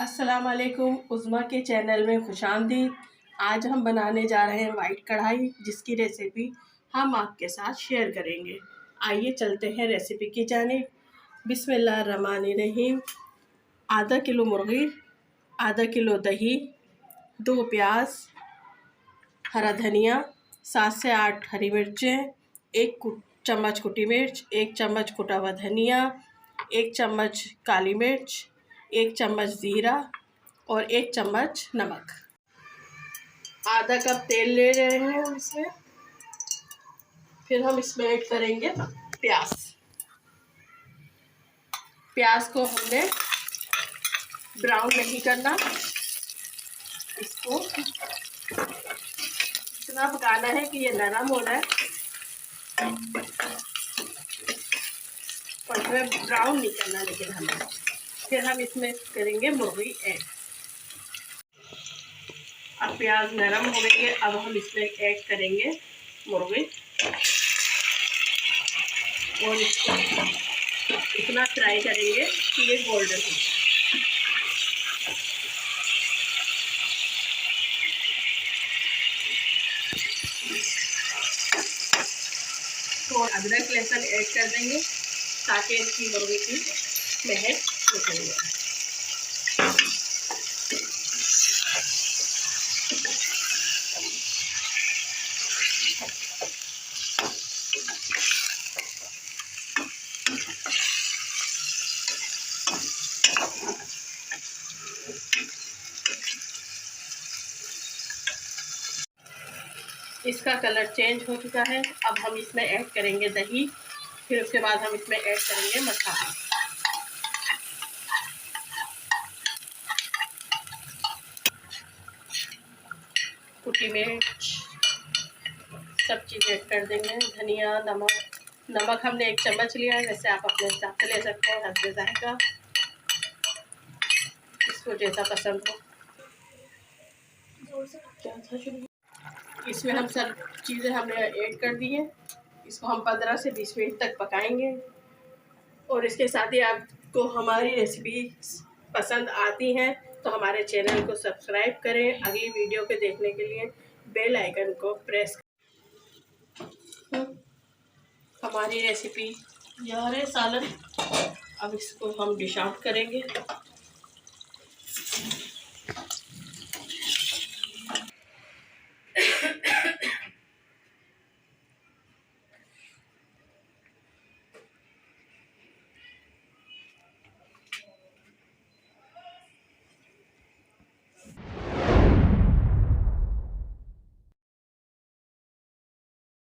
अस्सलाम वालेकुम। उज़्मा के चैनल में खुशामदीद। आज हम बनाने जा रहे हैं वाइट कढ़ाई, जिसकी रेसिपी हम आपके साथ शेयर करेंगे। आइए चलते हैं रेसिपी की जानिब। बिस्मिल्लाहिर्रहमानिर्रहीम। आधा किलो मुर्गी, आधा किलो दही, 2 प्याज, हरा धनिया, 7 से 8 हरी मिर्चें, 1 चम्मच कुटी मिर्च, 1 चम्मच कुटा हुआ धनिया, 1 चम्मच काली मिर्च, 1 चम्मच ज़ीरा और 1 चम्मच नमक। आधा कप तेल ले रहे हैं हम इसमें। फिर हम इसमें ऐड करेंगे प्याज। प्याज को हमने ब्राउन नहीं करना, इसको इतना पकाना है कि ये नरम हो जाए, और इसमें ब्राउन नहीं करना लेकिन हमें। फिर हम इसमें करेंगे मुर्गी ऐड। अब प्याज नरम हो गई है, अब हम इसमें ऐड करेंगे मुर्गी और इसको इतना फ्राई करेंगे कि ये गोल्डन हो जाए। तो अदरक लहसुन ऐड कर देंगे ताकि इसकी मुर्गी की महक निकल जाए। इसका कलर चेंज हो चुका है। अब हम इसमें ऐड करेंगे दही। फिर उसके बाद हम इसमें ऐड करेंगे मसाला। कुटी मिर्च, सब चीज़ ऐड कर देंगे। धनिया, नमक हमने 1 चम्मच लिया है, वैसे आप अपने हिसाब से ले सकते हैं, हस्बे जायका, इसको जैसा पसंद हो। इसमें हम सब चीज़ें हमने ऐड कर दी हैं। इसको हम 15 से 20 मिनट तक पकाएंगे। और इसके साथ ही आपको हमारी रेसिपी पसंद आती हैं तो हमारे चैनल को सब्सक्राइब करें। अगली वीडियो के देखने के लिए बेल आइकन को प्रेस करें। हमारी रेसिपी यार सालन। अब इसको हम डिश आउट करेंगे।